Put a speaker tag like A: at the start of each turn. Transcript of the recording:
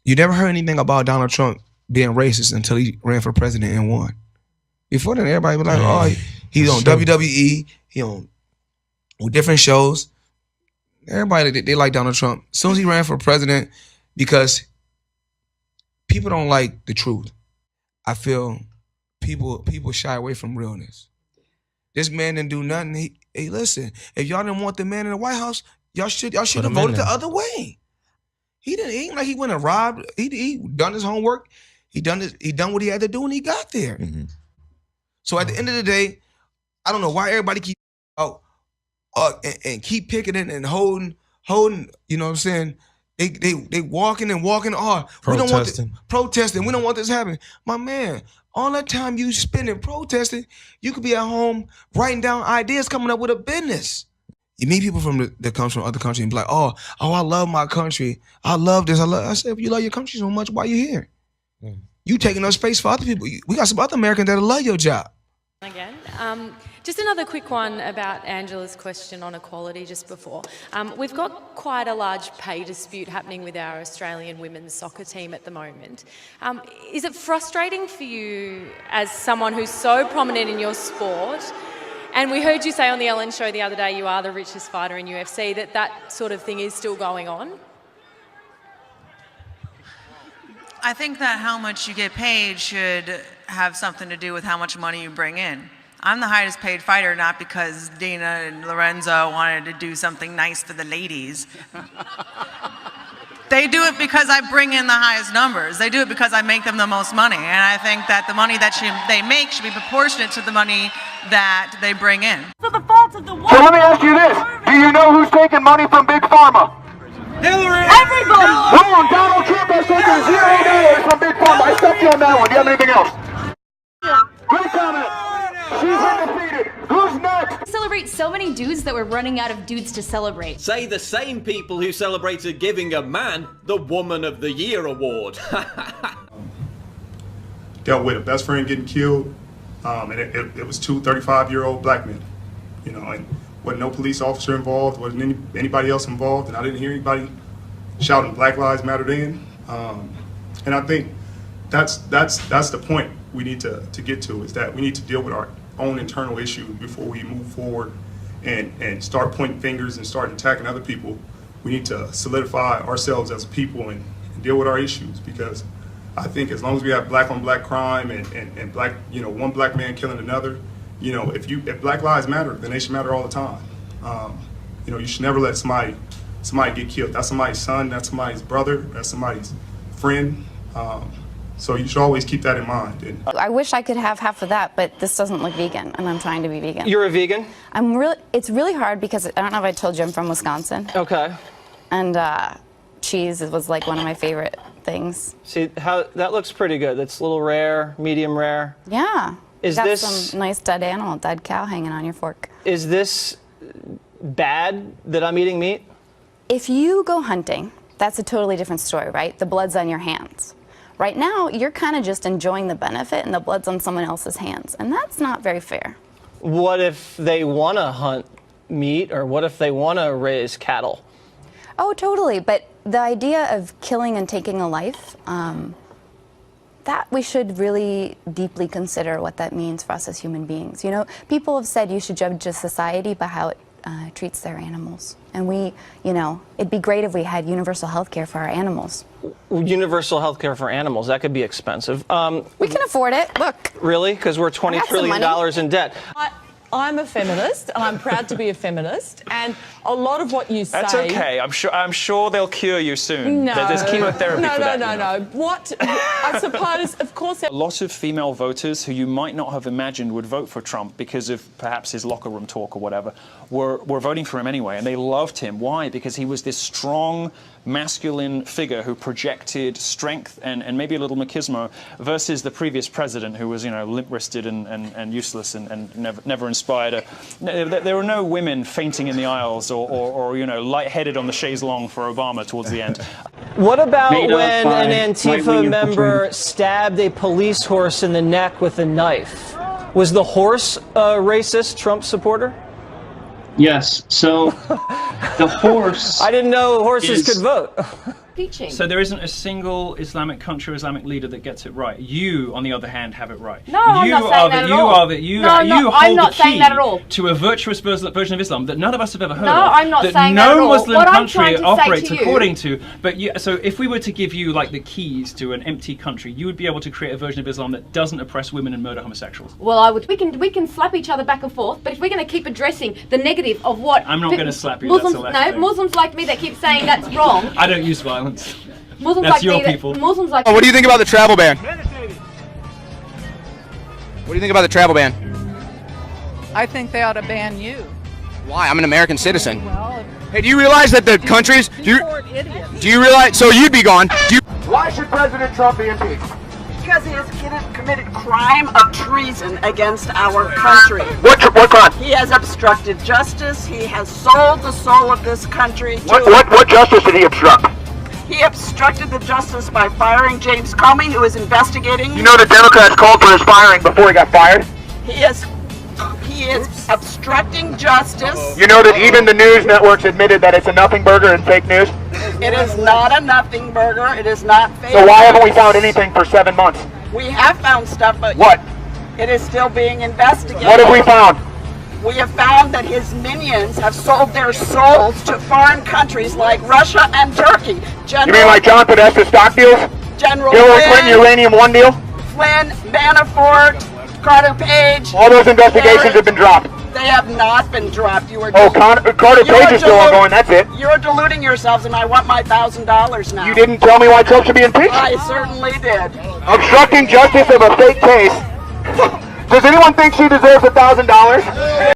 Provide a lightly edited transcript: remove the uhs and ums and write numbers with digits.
A: You never heard anything about Donald Trump being racist until he ran for president and won. Before then, everybody was like, oh, he's on WWE, he on different shows. Everybody, they like Donald Trump. As soon as he ran for president, because people don't like the truth. I feel people shy away from realness. This man didn't do nothing. Hey, listen, if y'all didn't want the man in the White House, y'all should have voted the other way. He ain't like he went and robbed. He done his homework. He done what he had to do, and he got there. Mm-hmm. So at the end of the day, I don't know why everybody keep and keep picking it and holding. You know what I'm saying? They walking and walking hard. Protesting. We don't want this to happen. My man, all that time you spending protesting, you could be at home writing down ideas, coming up with a business. You meet people that comes from other countries and be like, oh, I love my country. I love this. I said, if you love your country so much, why you here? Mm. You taking up space for other people. We got some other Americans that'll love your job.
B: Again, just another quick one about Angela's question on equality just before. We've got quite a large pay dispute happening with our Australian women's soccer team at the moment. Is it frustrating for you as someone who's so prominent in your sport? And we heard you say on the Ellen show the other day you are the richest fighter in UFC, that sort of thing is still going on?
C: I think that how much you get paid should have something to do with how much money you bring in. I'm the highest paid fighter, not because Dina and Lorenzo wanted to do something nice for the ladies. They do it because I bring in the highest numbers. They do it because I make them the most money. And I think that the money that they make should be proportionate to the money that they bring in.
D: So the fault of the woman.
E: So let me ask you this. Do you know who's taking money from Big Pharma?
D: Hillary! Everybody!
E: Wrong! Donald Trump has taken $0 from Big Pharma. I stuck you on that one. Do you have anything else? Great comment. She's undefeated. Who's next?
F: Celebrate so many dudes that we're running out of dudes to celebrate.
G: Say the same people who celebrated giving a man the Woman of the Year award.
H: Dealt with a best friend getting killed, and it was two 35-year-old black men. You know, and wasn't no police officer involved, wasn't anybody else involved, and I didn't hear anybody shouting Black Lives Matter then. And I think that's the point we need to get to, is that we need to deal with our own internal issues before we move forward and start pointing fingers and start attacking other people. We need to solidify ourselves as a people and deal with our issues, because I think as long as we have black on black crime and black, you know, one black man killing another, you know, if Black Lives Matter, then they should matter all the time. You know, you should never let somebody get killed. That's somebody's son, that's somebody's brother, that's somebody's friend. So you should always keep that in mind. And
I: I wish I could have half of that, but this doesn't look vegan, and I'm trying to be vegan.
J: You're a vegan?
I: It's really hard because I don't know if I told you I'm from Wisconsin.
J: Okay.
I: And cheese was like one of my favorite things.
J: See, how that looks pretty good. That's a little rare, medium rare.
I: Yeah.
J: Is
I: got
J: this
I: some nice dead cow hanging on your fork?
J: Is this bad that I'm eating meat?
I: If you go hunting, that's a totally different story, right? The blood's on your hands. Right now, you're kind of just enjoying the benefit and the blood's on someone else's hands, and that's not very fair.
J: What if they want to hunt meat, or what if they want to raise cattle?
I: Oh, totally, but the idea of killing and taking a life, that we should really deeply consider what that means for us as human beings. You know, people have said you should judge a society by how it treats their animals. And we, you know, it'd be great if we had universal health care for our animals.
J: Universal health care for animals, that could be expensive.
I: We can afford it, look.
J: Really? Because we're $20 trillion in debt.
D: I'm a feminist, and I'm proud to be a feminist, and a lot of what you say...
K: That's okay. I'm sure they'll cure you soon.
D: No.
K: There's chemotherapy for that.
D: No. What, I suppose, of course...
K: A lot of female voters who you might not have imagined would vote for Trump because of perhaps his locker room talk or whatever were voting for him anyway, and they loved him. Why? Because he was this strong, masculine figure who projected strength and maybe a little machismo versus the previous president who was, you know, limp-wristed and useless and never inspired. There were no women fainting in the aisles or you know, lightheaded on the chaise longue for Obama towards the end.
J: What about when an Antifa member stabbed a police horse in the neck with a knife? Was the horse a racist Trump supporter?
L: Yes. So the horse...
J: I didn't know horses could vote.
L: impeaching.
K: So there isn't a single Islamic country or Islamic leader that gets it right. You, on the other hand, have it right.
L: No, I'm not saying that at all.
K: You
L: I'm
K: hold
L: not
K: the
L: saying that at all.
K: key to a virtuous version of Islam that none of us have ever heard of.
L: No, I'm not
K: that
L: saying that at all.
K: no Muslim
L: What I'm
K: country
L: trying to say
K: operates
L: to you-
K: according to. But so if we were to give you like the keys to an empty country, you would be able to create a version of Islam that doesn't oppress women and murder homosexuals.
L: Well, I would. We can slap each other back and forth, but if we're going to keep addressing the negative of what
K: I'm not going to slap you.
L: Muslims,
K: that's the last thing.
L: Muslims like me that keep saying that's wrong.
K: I don't use violence.
L: Muslims
K: That's
L: like
K: your
L: me that-
K: people.
L: Muslims like.
M: Oh, what do you think about the travel ban? What do you think about the travel ban?
N: I think they ought to ban you.
M: Why? I'm an American citizen.
N: Well,
M: Hey, do you realize that the countries? Do
N: idiots.
M: you realize? So you'd be gone.
E: Why should President Trump be impeached?
O: Because he has committed crime of treason against our country.
E: What crime?
O: He has obstructed justice. He has sold the soul of this country.
E: What justice did he obstruct?
O: He obstructed the justice by firing James Comey, who is investigating.
E: You know the Democrats called for his firing before he got fired?
O: He is obstructing justice.
E: You know that even the news networks admitted that it's a nothing burger and fake news?
O: It is not a nothing burger. It is not fake.
E: So why haven't we found anything for 7 months?
O: We have found stuff, but
E: what?
O: It is still being investigated.
E: What have we found?
O: We have found that his minions have sold their souls to foreign countries like Russia and Turkey.
E: You mean like John Podesta stock deals?
O: General
E: Hillary
O: Flynn,
E: Clinton Uranium One deal?
O: Flynn, Manafort, Carter Page.
E: All those investigations have been dropped.
O: They have not been dropped. You are.
E: Carter Page is still ongoing. That's it.
O: You're deluding yourselves, and I want my $1,000 now.
E: You didn't tell me why Trump should be impeached?
O: I certainly did.
E: Obstructing justice of a fake case. Does anyone think she deserves $1,000?